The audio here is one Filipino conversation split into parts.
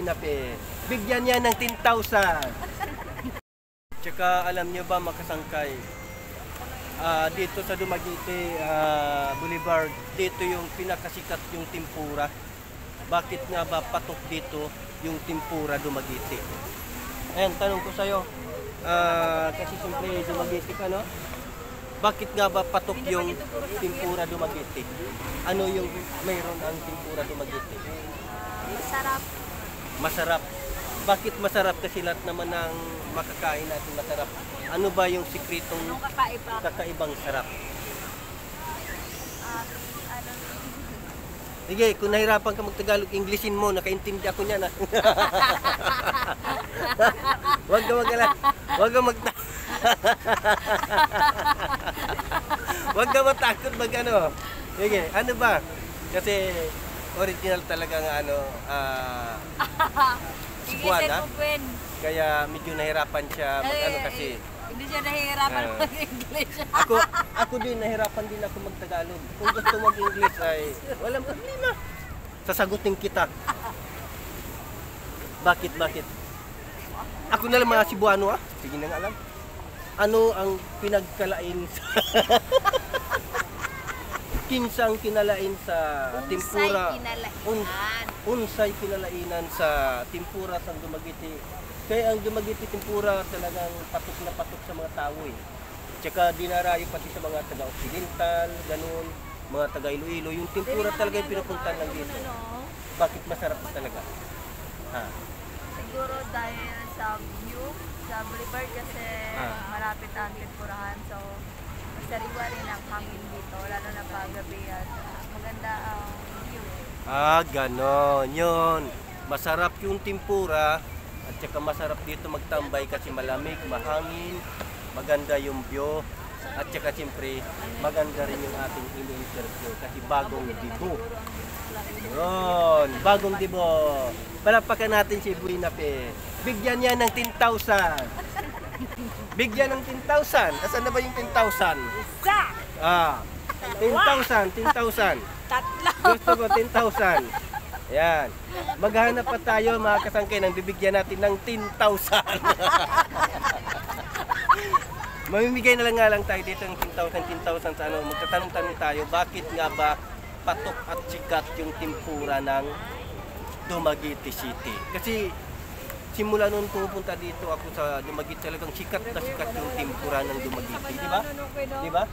Binape. Bigyan niya ng 10,000. Tsaka alam niyo ba makasangkay, dito sa Dumaguete Boulevard, dito yung pinakasikat yung tempura. Bakit nga ba patok dito yung tempura Dumaguete? Ayan, tanong ko sa'yo. Kasi siyempre Dumaguete ka, no? Bakit nga ba patok yung tempura Dumaguete? Ano yung mayroon ang tempura Dumaguete? Masarap. Masarap. Bakit masarap? Kasi lahat naman ng makakain natin masarap. Ano ba yung sikretong kakaibang sarap? Ano? Sige, kung nahirapan ka mag-Tagalog, Englishin mo. Nakaintindi ako niyan. Huwag ka mag-ala. Huwag ka Huwag ka matakot mag-ano. Sige, ano ba? Kasi original talaga nga ano, Cebuana. Kaya medyo nahirapan siya mag-ano kasi. Hindi siya nahihirapan mag-English. Ako din, nahirapan din ako mag-Tagalog. Kung gusto mag-English ay walang problema. Sasagutin kita. Bakit? Ako na lang mga Cebuano Sige na nga alam. Ano ang pinagkalain sa kinsang kinalain sa tempura? Unsay kinalainan sa tempura sa Dumaguete. Kaya ang Dumaguete tempura talagang patok na patok sa mga tao eh. Tsaka dinarayo pati sa mga taga-Occidental, ganun, mga taga-Iloilo. Yung tempura talaga yung pinupuntan lang dito. Bakit masarap talaga? Siguro dahil sa view sa boulevard kasi malapit ang tempurahan. So, sariwa rin ang hangin dito, lalo na paggabi at maganda ang view. Ganon. Yun. Masarap yung tempura at saka masarap dito magtambay kasi malamig, mahangin, maganda yung view at saka siyempre maganda rin yung ating ini-interview kasi bagong dibo. Yun, bagong dibo. Palapakan natin si Binape. Bigyan niya ng 10,000. Bigyan ng 10,000. Asan na ba yung 10,000? Isa! 10,000. Tatlo! Gusto ko 10,000. Ayan. Maghanap pa tayo mga kasangkay nang bibigyan natin ng 10,000. Mamimigay na lang tayo dito ng 10,000 sa ano. Magtatanong-tanong tayo, bakit nga ba patok at sikat yung tempura ng Dumaguete City? Kasi simula noon pupunta dito ako sa Dumaguete, talagang sikat na sikat yung tempura ng Dumaguete, di ba? Di ba?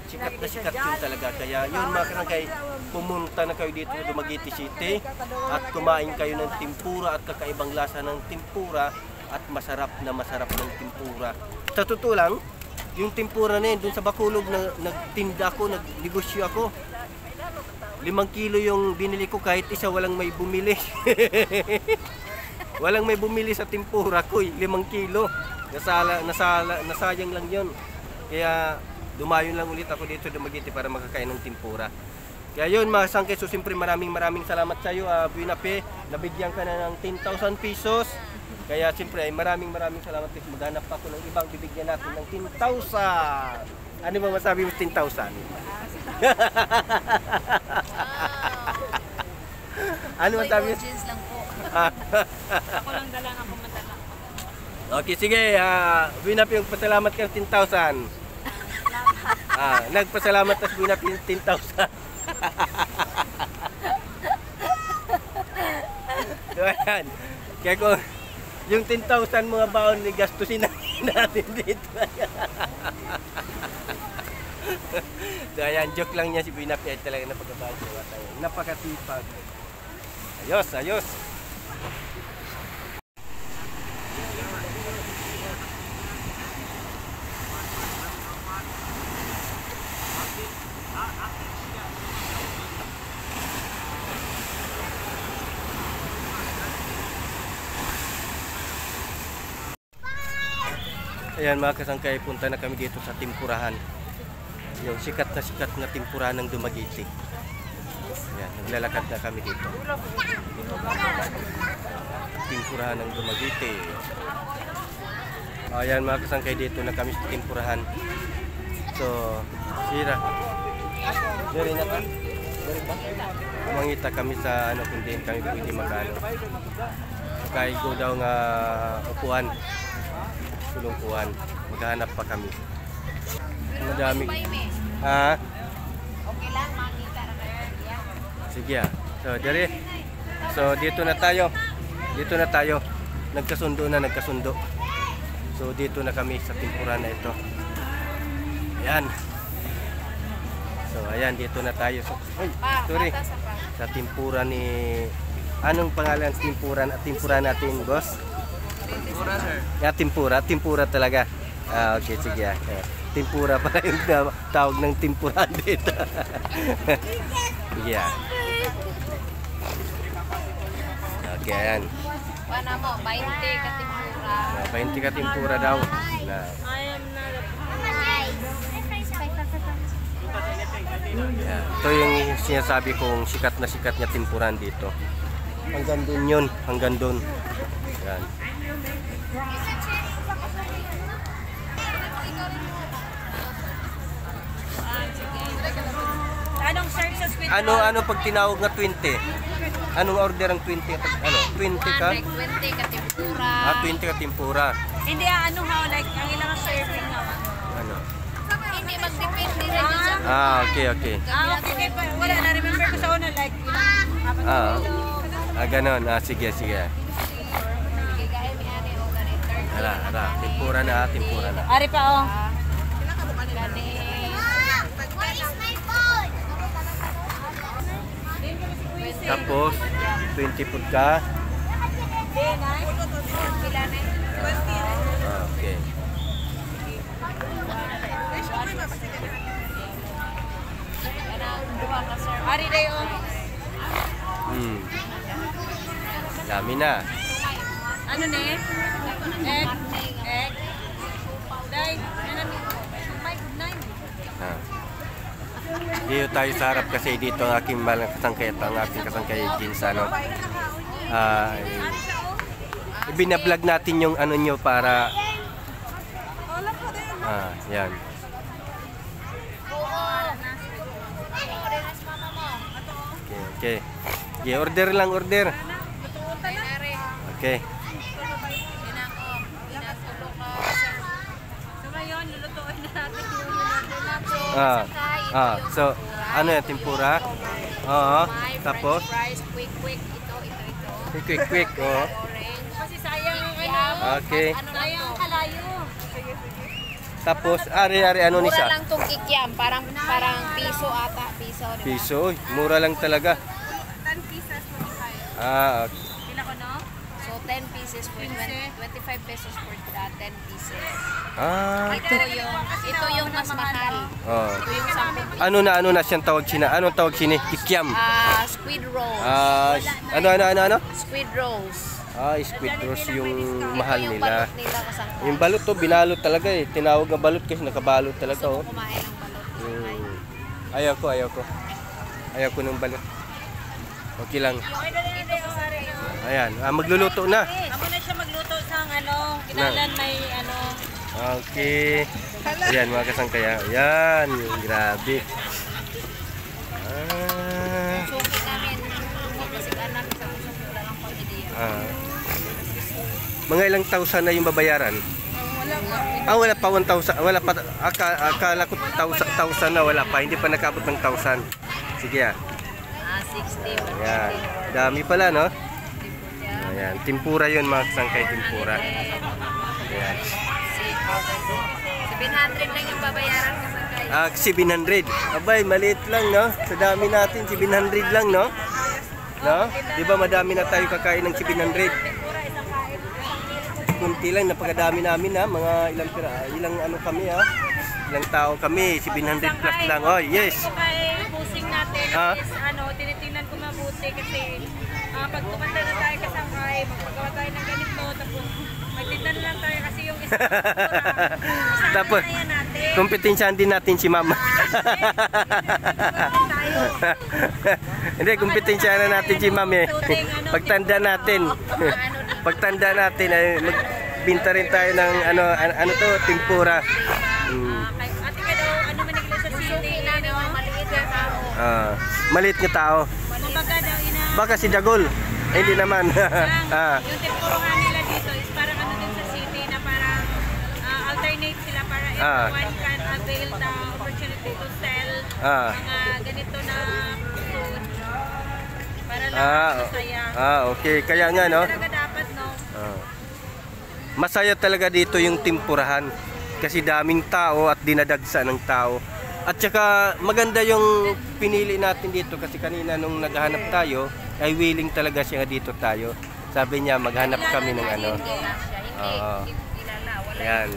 Sikat na sikat yun talaga. Kaya yun mga kasangkay, pumunta na kayo dito sa Dumaguete City at kumain kayo ng tempura at kakaibang lasa ng tempura at masarap ng tempura. Sa totoo lang, yung tempura na yun, dun sa Bacolod na nagtinda ako, nagnegosyo ako. 5 kilo yung binili ko, kahit isa walang may bumili. Walang may bumili sa tempura ko, 5 kilo. Nasayang lang yun. Kaya dumayon lang ulit ako dito sa Dumaguete para makakain ng tempura. Kaya yun mga kasangkay, so siyempre maraming salamat sa iyo, Binape. Nabigyan ka na ng 10,000 pesos. Kaya siyempre ay maraming salamat kasi maghanap pa ako ng ibang bibigyan natin ng 10,000. Ano ba masabi mo 10,000? Ano masabi mo? Jeans lang po. Ako lang dalang, ako madala. Okay, sige. Binape, pasalamat ka ng 10,000. Nagpasalamat na si Binape ng 10,000. So, ayan. Kaya kung yung 10,000 mga baon, gastusin natin dito. So ayan, joke lang niya si Binape ay talaga napagbabago. Napakasipag. Ayos. Ayan mga kasangkay, punta na kami dito sa tempurahan. Yung sikat na tempura ng Dumaguete. Ayan, naglalakad na kami dito. Tempurahan ng Dumaguete. Ayan mga kasangkay, dito na kami sa tempurahan. So, sira. Dari na ka? Dari ba? Mangita kami sa ano, kung din kami pwede magano. Kaigo daw nga upuan. Sulungkuan. Maghanap pa kami. Madami. Ha? Okay lang, makita na kayo. Sige ah. So, dali. So, dito na tayo. Dito na tayo. Nagkasundo. So, dito na kami sa tempura na ito. Ayan. So, ayan, dito na tayo. So, ay, sorry. Sa tempura ni... Anong pangalan ng tempura natin, boss? Tempura, sir. Yeah, tempura talaga. Ah, okay, sige. Tempura pala yung tawag ng tempura dito. Sige. Okay, ayan. Ano mo, 20 ka tempura. 20 ka tempura daw. Na. Yeah. Ito yung sinasabi kong sikat niya tempuran dito. Hanggang dun yun, hanggang dun. Yan. Anong search sa squid? Ano pag tinawag na 20? Anong order ang 20? Ano? 20 ka? 20 ka tempura. 20 ka tempura. Hindi, ano ha, like, ang ilang serving na. Ano? Hindi, mag-depende rin yun sa... Okay. okay. Wala, na-remember ko sa una, like, Ganon. Sige. Ara, tempura na. Ari pa, oh. Tapos, 20 food ka. Okay. Ari dayo. Dami na. Ano ne? Egg. Dahil, Dito tayo sa harap kasi dito ang aking malang kasangkaya, ang aking kasangkaya jeans, ano. Ibinablog natin yung ano nyo para yan. Okay. Order lang. Okay. So ngayon, lulutuin na natin yung So, ano yan, tempura? Oo. Tapos? Fries, quick. Ito. Quick. Oo. Orange. Kasi sayang yung ano. Okay. Sayang ang kalayo. Tapos, ari ano ni Mura siya? lang tong kikiam. Parang piso ata. Piso, diba? Piso. Uy, mura lang talaga. 10 pieces for 5. Okay. Pila ko, no? So, 10 pieces for 25 pesos for 10 pieces. Ito yung mas mahal. Oh. Ito yung 10 Ano na siyang tawag sina? Anong tawag sini? Kikiam. Squid rolls. Ano? Squid rolls. Squid rolls yung mahal Ito yung nila. balot nila kasangkot. Yung balot to, binalot talaga eh. Tinawag na balot kasi nakabalot talaga Gusto oh. ko kumain ng balot. Ayaw ko ng balot. Okay lang. Ayan, magluluto na. Ako na siya magluto sa kinalan may Okay. Ayan mga kasangkaya. Ayan, grabe. suki namin. Kasi anak sa usok wala lang pag-ideya. Mga ilang thousand na yung babayaran? Wala pa 1,000. Wala pa. Akala ko 1,000 na, wala pa. Hindi pa nakabot ng 1,000. Sige 60. Ayan. Dami pala, no? Ayan. Tempura yun, mga kasangkay. Tempura. Ayan. 700 lang yung babayaran kasi 700. Abay, maliit lang, no? Sa dami natin, 700 lang, no? No? Di ba madami na tayo kakain ng 700? Kunti lang, napakadami namin, ha? Mga ilang ano kami, ha? Ilang tao kami, 700 plus lang. Oh, yes. Ito kay pusing natin is tinitingnan ko mabuti kasi pag kumanta na tayo kasangkay, magpagawa tayo ng ganito, tapos magtinda na lang tayo kasi yung isang Tapos, kompetensyahan din natin si Mama. Hindi, kompetensyahan na natin si Mama. Pagtanda natin. Pagtanda natin, ay magbinta rin tayo ng ano to, tempura. Ate ka daw, manigla sa city, maliit na tao. Maliit na tao. Kumbaga daw Baka si Dagol. Hindi naman. Yung tempuruhan nila dito is parang ano din sa city na parang alternate sila para everyone can avail the opportunity to sell mga ganito na food para lang masaya. Okay. Kaya nga, no? Talaga dapat, no? Masaya talaga dito yung timpurahan. Kasi daming tao at dinadagsa ng tao. At saka maganda yung pinili natin dito kasi kanina nung naghahanap tayo ay willing talaga siya nga dito tayo. Sabi niya maghanap kami ng ano. Yan.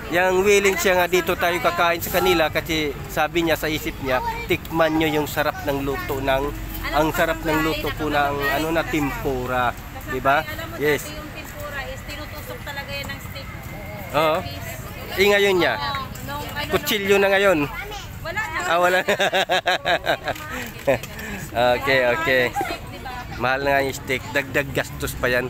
Yang willing siya nga dito tayo kakain sa kanila kasi sabi niya sa isip niya tikman nyo yung sarap ng luto ng ang sarap ng luto po ng ano na tempura, di ba? Yes. Yung tempura is tinutusok talaga yan ng stick. Oo. Ngayon niya. Kutsilyo na ngayon. Wala na. Wala. Okay. Mahal na nga yung steak. Dagdag gastos pa yan.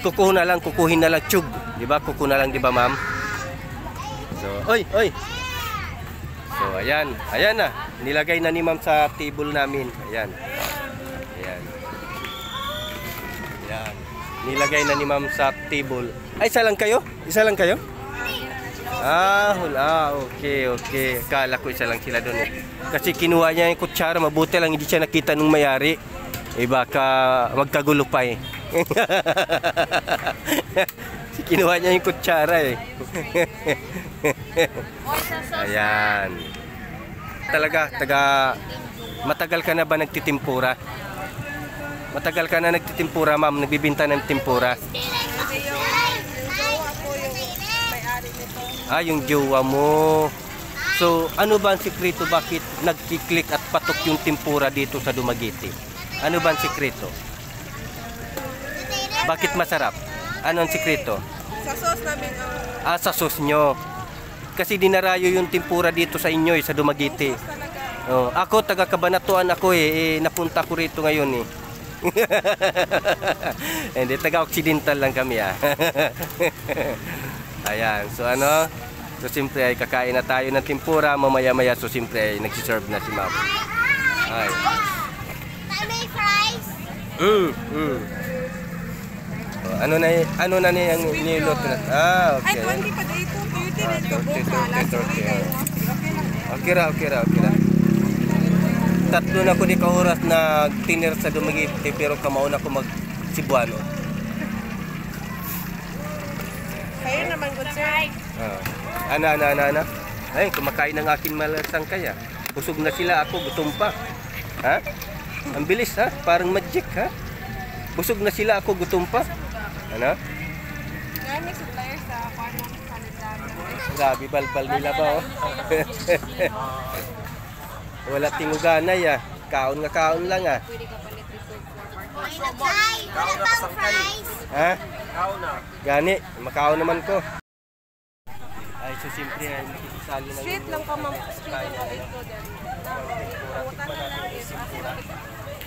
Kukuhin na lang tube. Di ba? Kukuhin na lang, di ba, ma'am? So, oy. So, ayan. Ayan na. Nilagay na ni ma'am sa table namin. Ayan. Nilagay na ni ma'am sa table. Ay, isa lang kayo? Okay. Kala ko isa lang sila doon eh. Kasi kinuha niya yung kutsara, mabuti lang hindi siya nakita nung mayari. Baka magkagulo pa eh. Kinuha niya yung kutsara eh. Ayan. Matagal ka na ba nagtitimpura? Matagal ka na nagtitimpura, ma'am? Nagbibinta ng timpura? Yung jowa mo. So, ano ba ang sikreto bakit nagkiklik at patok yung tempura dito sa Dumaguete? Ano ba ang sikreto? Bakit masarap? Ano ang sikreto? Sa sauce namin. Sa sauce nyo. Kasi dinarayo yung tempura dito sa inyo sa Dumaguete. Ako, taga Cabanatuan ako napunta ko rito ngayon eh. Hindi, taga Occidental lang kami Ayan, so so siyempre ay kakain na tayo ng tempura, mamaya-maya so siyempre ay nagsiserve na si ma'am. Ay. Fries? Ano na yung niluto na? Okay. Ay, 20 pa dito. 30 dito. Okay ra. Tatlo na ko di ka oras na tiner sa Dumaguete pero kamauna ko mag Cebuano. Kayo naman, good sir. Ana. Ay, kumakain ng akin malasang kaya. Busog na sila, ako gutom pa. Ha? Ang bilis ha? Parang magic ha? Busog na sila, ako gutom pa. Ano? May supplier sa Kwanong Kalendaryo. Grabe, balbal nila ba Wala tinguganay Kaon lang Ha? Gani, makaon naman ko. Ay, so siyempre ay nakikisali na Street lang pa, ma'am. Street lang pa dito.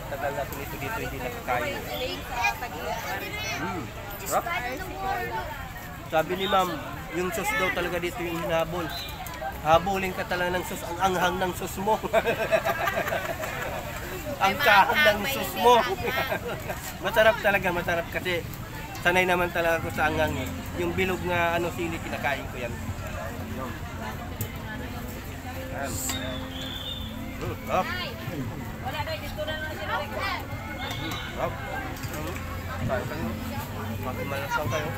Tagal na dito hindi nakakain. Sabi ni ma'am, yung sauce daw talaga dito yung hinabol. Habulin ka talaga ng sauce, ang anghang ng sauce mo. Ang kahang ng sauce mo. Masarap kasi sanay naman talaga ako sa anghang eh. Yung bilog na sili, kinakain ko yan. Wala na, dito na lang sila. Tayo kayo. Makimalasang kayo.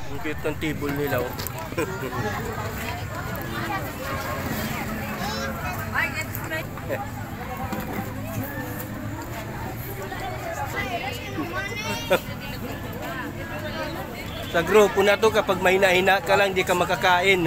Ang cute ng table nila Sa grupo na to, kapag may nahina ka lang, di ka makakain.